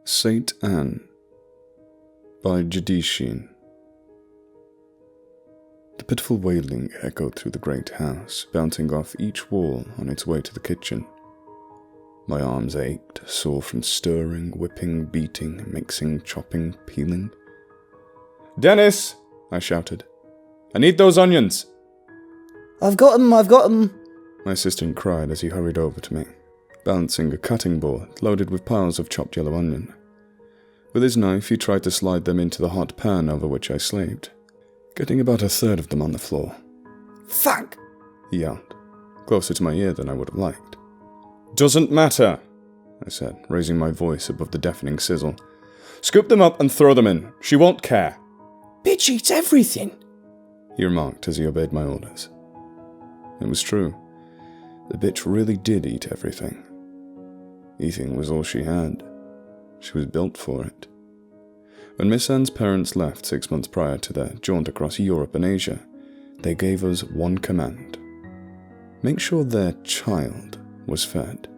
Sate Ann by Jdeschene. The pitiful wailing echoed through the great house, bouncing off each wall on its way to the kitchen. My arms ached, sore from stirring, whipping, beating, mixing, chopping, peeling. "Dennis!" I shouted. "I need those onions!" I've got 'em, my assistant cried as he hurried over to me, balancing a cutting board loaded with piles of chopped yellow onion. With his knife, he tried to slide them into the hot pan over which I slaved, getting about a third of them on the floor. Fuck! He yelled, closer to my ear than I would have liked. "Doesn't matter," I said, raising my voice above the deafening sizzle. "Scoop them up and throw them in. She won't care." Bitch eats everything, he remarked as he obeyed my orders. It was true. The bitch really did eat everything. Eating was all she had. She was built for it. When Miss Ann's parents left 6 months prior to their jaunt across Europe and Asia, they gave us one command: make sure their child was fed.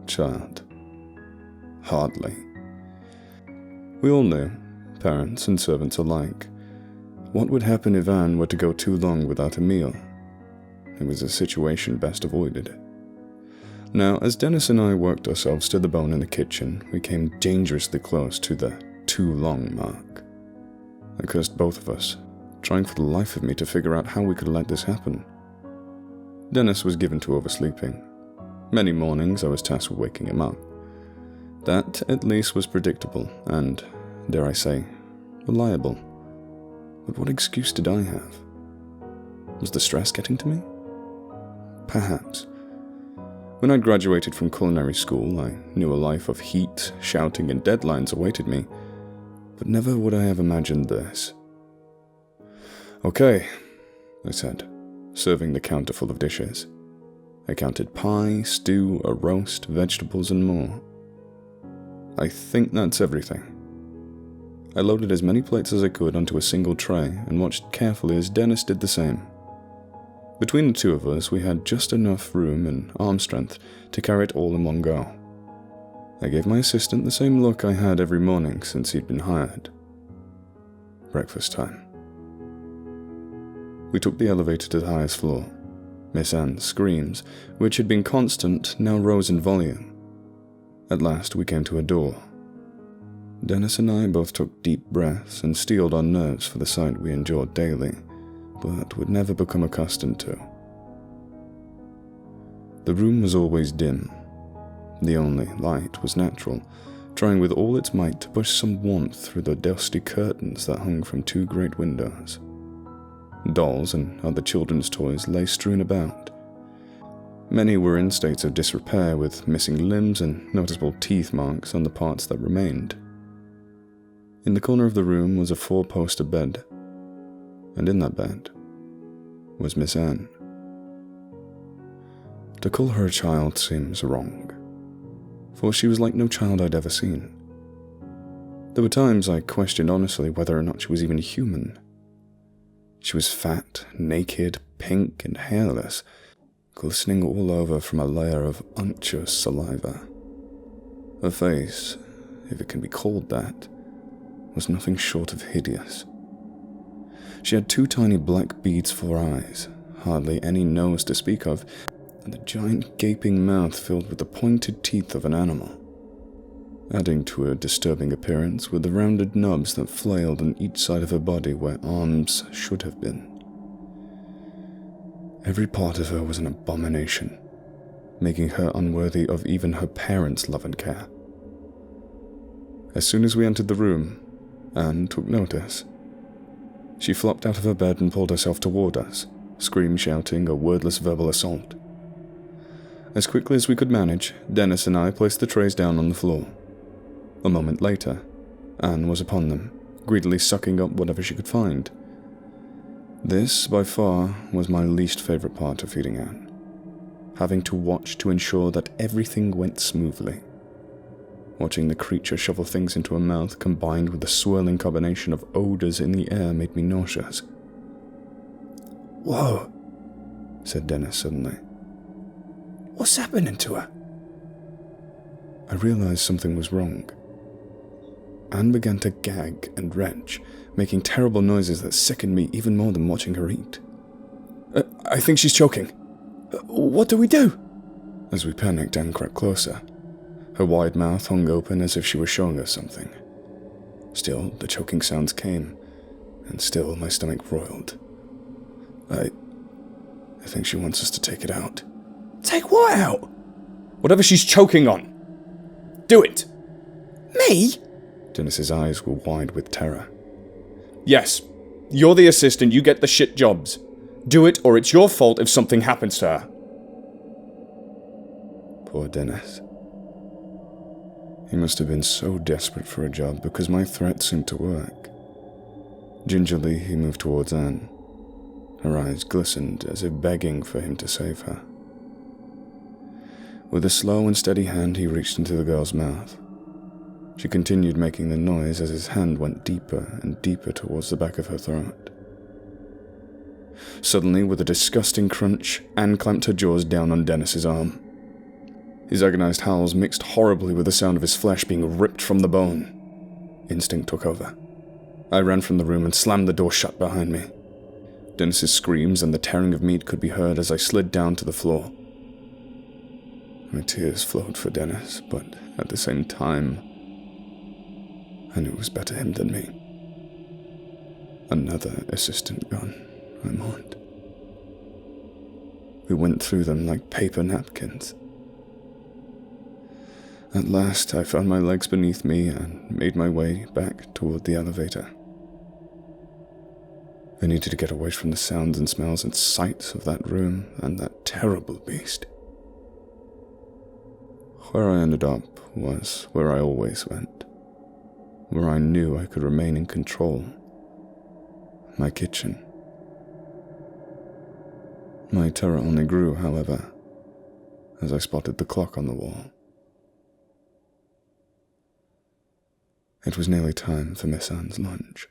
Child. Hardly. We all knew, parents and servants alike, what would happen if Anne were to go too long without a meal. It was a situation best avoided. Now, as Dennis and I worked ourselves to the bone in the kitchen, we came dangerously close to the too long mark. I cursed both of us, trying for the life of me to figure out how we could let this happen. Dennis was given to oversleeping. Many mornings I was tasked with waking him up. That, at least, was predictable and, dare I say, reliable. But what excuse did I have? Was the stress getting to me? Perhaps. When I graduated from culinary school, I knew a life of heat, shouting, and deadlines awaited me, but never would I have imagined this. "Okay," I said, serving the counter full of dishes. I counted pie, stew, a roast, vegetables, and more. "I think that's everything." I loaded as many plates as I could onto a single tray and watched carefully as Dennis did the same. Between the two of us, we had just enough room and arm strength to carry it all in one go. I gave my assistant the same look I had every morning since he'd been hired. Breakfast time. We took the elevator to the highest floor. Miss Ann's screams, which had been constant, now rose in volume. At last we came to a door. Dennis and I both took deep breaths and steeled our nerves for the sight we endured daily, but would never become accustomed to. The room was always dim. The only light was natural, trying with all its might to push some warmth through the dusty curtains that hung from two great windows. Dolls and other children's toys lay strewn about. Many were in states of disrepair, with missing limbs and noticeable teeth marks on the parts that remained. In the corner of the room was a four-poster bed, and in that bed was Miss Ann. To call her a child seems wrong, for she was like no child I'd ever seen. There were times I questioned honestly whether or not she was even human. She was fat, naked, pink, and hairless, glistening all over from a layer of unctuous saliva. Her face, if it can be called that, was nothing short of hideous. She had two tiny black beads for eyes, hardly any nose to speak of, and a giant gaping mouth filled with the pointed teeth of an animal. Adding to her disturbing appearance were the rounded nubs that flailed on each side of her body where arms should have been. Every part of her was an abomination, making her unworthy of even her parents' love and care. As soon as we entered the room, Anne took notice. She flopped out of her bed and pulled herself toward us, shouting a wordless verbal assault. As quickly as we could manage, Dennis and I placed the trays down on the floor. A moment later, Anne was upon them, greedily sucking up whatever she could find. This, by far, was my least favorite part of feeding Anne, having to watch to ensure that everything went smoothly. Watching the creature shovel things into her mouth, combined with the swirling combination of odors in the air, made me nauseous. "Whoa," said Dennis suddenly. "What's happening to her?" I realized something was wrong. Anne began to gag and retch, making terrible noises that sickened me even more than watching her eat. I think she's choking. What do we do? As we panicked, Anne crept closer. Her wide mouth hung open as if she were showing us something. Still, the choking sounds came, and still my stomach roiled. I think she wants us to take it out. Take what out? Whatever she's choking on. Do it! Me? Dennis's eyes were wide with terror. Yes, you're the assistant, you get the shit jobs. Do it, or it's your fault if something happens to her. Poor Dennis. He must have been so desperate for a job because my threat seemed to work. Gingerly, he moved towards Anne. Her eyes glistened as if begging for him to save her. With a slow and steady hand, he reached into the girl's mouth. She continued making the noise as his hand went deeper and deeper towards the back of her throat. Suddenly, with a disgusting crunch, Anne clamped her jaws down on Dennis's arm. His agonized howls mixed horribly with the sound of his flesh being ripped from the bone. Instinct took over. I ran from the room and slammed the door shut behind me. Dennis's screams and the tearing of meat could be heard as I slid down to the floor. My tears flowed for Dennis, but at the same time, I knew it was better him than me. Another assistant gone, I mourned. We went through them like paper napkins. At last, I found my legs beneath me and made my way back toward the elevator. I needed to get away from the sounds and smells and sights of that room and that terrible beast. Where I ended up was where I always went, where I knew I could remain in control. My kitchen. My terror only grew, however, as I spotted the clock on the wall. It was nearly time for Miss Anne's lunch.